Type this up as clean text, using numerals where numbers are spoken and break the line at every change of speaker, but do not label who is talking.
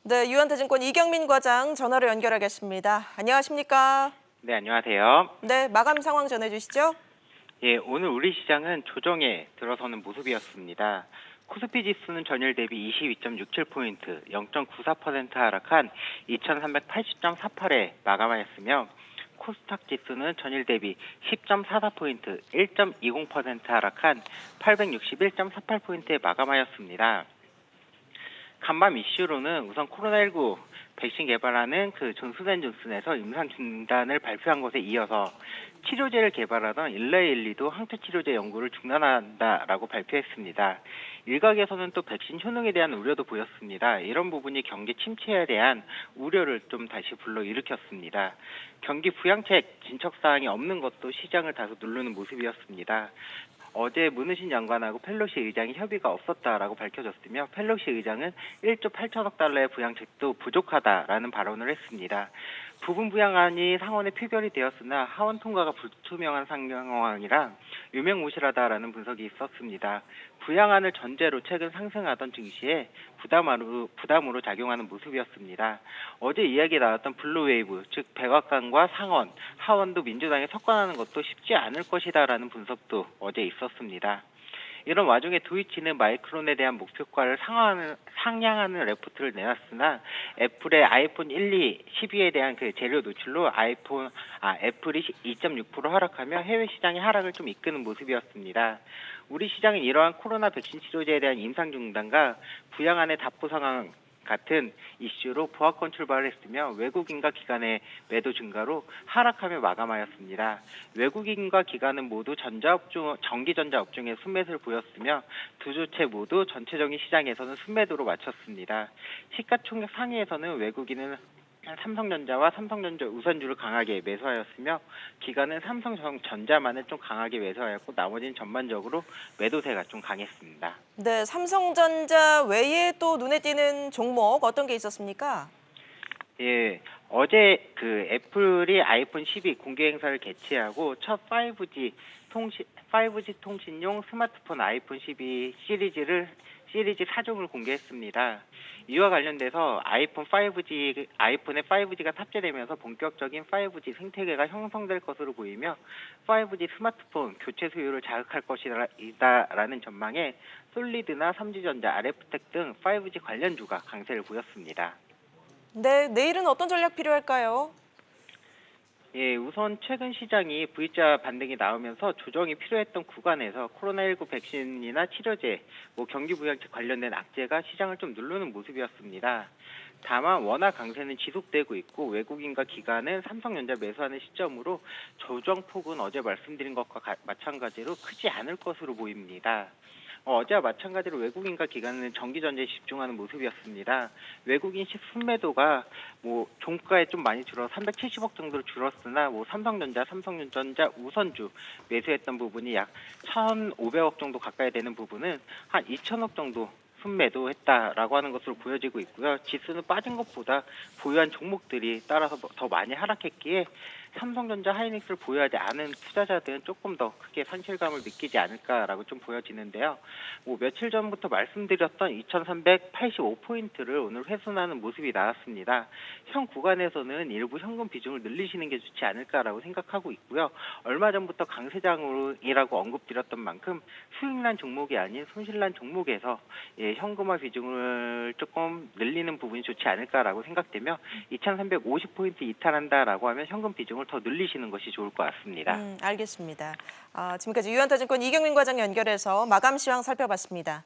네, 유한타증권 이경민 과장 전화로 연결하겠습니다. 안녕하십니까?
네, 안녕하세요.
네, 마감 상황 전해주시죠.
예, 오늘 우리 시장은 조정에 들어서는 모습이었습니다. 코스피 지수는 전일 대비 22.67포인트, 0.94% 하락한 2380.48에 마감하였으며 코스닥 지수는 전일 대비 10.44포인트, 1.20% 하락한 861.48포인트에 마감하였습니다. 간밤 이슈로는 우선 코로나19 백신 개발하는 존슨앤존슨에서 임상 중단을 발표한 것에 이어서 치료제를 개발하던 일라일리도 항체 치료제 연구를 중단한다라고 발표했습니다. 일각에서는 또 백신 효능에 대한 우려도 보였습니다. 이런 부분이 경기 침체에 대한 우려를 좀 다시 불러일으켰습니다. 경기 부양책 진척 사항이 없는 것도 시장을 다소 누르는 모습이었습니다. 어제 문우신 장관하고 펠로시 의장이 협의가 없었다라고 밝혀졌으며 펠로시 의장은 1조 8천억 달러의 부양책도 부족하다라는 발언을 했습니다. 부분 부양안이 상원에 표결이 되었으나 하원 통과가 불투명한 상황이라 유명무실하다라는 분석이 있었습니다. 부양안을 전제로 최근 상승하던 증시에 부담으로 작용하는 모습이었습니다. 어제 이야기 나왔던 블루웨이브, 즉 백악관과 상원, 하원도 민주당에 석관하는 것도 쉽지 않을 것이다라는 분석도 어제 있었습니다. 이런 와중에 도이치는 마이크론에 대한 목표가를 상향하는 레포트를 내놨으나 애플의 아이폰 12에 대한 재료 노출로 애플이 2.6% 하락하며 해외 시장의 하락을 좀 이끄는 모습이었습니다. 우리 시장은 이러한 코로나 백신 치료제에 대한 임상 중단과 부양안의 답보 상황 같은 이슈로 보합권 출발을 했으며 외국인과 기관의 매도 증가로 하락하며 마감하였습니다. 외국인과 기관은 모두 전기전자 업종에 순매수를 보였으며 두 주체 모두 전체적인 시장에서는 순매도로 마쳤습니다. 시가총액 상위에서는 외국인은 삼성전자와 삼성전자 우선주를 강하게 매수하였으며 기관은 삼성전자만을 좀 강하게 매수하였고 나머지는 전반적으로 매도세가 좀 강했습니다.
네, 삼성전자 외에 또 눈에 띄는 종목 어떤 게 있었습니까?
예, 어제 애플이 아이폰 12 공개 행사를 개최하고 첫 5G 통신용 스마트폰 아이폰 12 시리즈 4종을 공개했습니다. 이와 관련돼서 아이폰에 5G가 탑재되면서 본격적인 5G 생태계가 형성될 것으로 보이며 5G 스마트폰 교체 수요를 자극할 것이다라는 전망에 솔리드나 삼지전자, RF텍 등 5G 관련주가 강세를 보였습니다.
네, 내일은 어떤 전략 필요할까요?
예, 우선 최근 시장이 V자 반등이 나오면서 조정이 필요했던 구간에서 코로나19 백신이나 치료제, 경기 부양책 관련된 악재가 시장을 좀 누르는 모습이었습니다. 다만 원화 강세는 지속되고 있고 외국인과 기관은 삼성전자 매수하는 시점으로 조정폭은 어제 말씀드린 것과 마찬가지로 크지 않을 것으로 보입니다. 어제와 마찬가지로 외국인과 기관은 전기전자에 집중하는 모습이었습니다. 외국인식 순매도가 종가에 좀 많이 줄어 370억 정도로 줄었으나 삼성전자 우선주 매수했던 부분이 약 1,500억 정도 가까이 되는 부분은 한 2,000억 정도 순매도했다라고 하는 것으로 보여지고 있고요. 지수는 빠진 것보다 보유한 종목들이 따라서 더 많이 하락했기에 삼성전자, 하이닉스를 보유하지 않은 투자자들은 조금 더 크게 상실감을 느끼지 않을까라고 좀 보여지는데요. 며칠 전부터 말씀드렸던 2385포인트를 오늘 훼손하는 모습이 나왔습니다. 현 구간에서는 일부 현금 비중을 늘리시는 게 좋지 않을까라고 생각하고 있고요. 얼마 전부터 강세장이라고 언급드렸던 만큼 수익난 종목이 아닌 손실난 종목에서 현금화 비중을 조금 늘리는 부분이 좋지 않을까라고 생각되며 2350포인트 이탈한다라고 하면 현금 비중을 더 늘리시는 것이 좋을 것 같습니다.
알겠습니다. 지금까지 유한타증권 이경민 과장 연결해서 마감 시황 살펴봤습니다.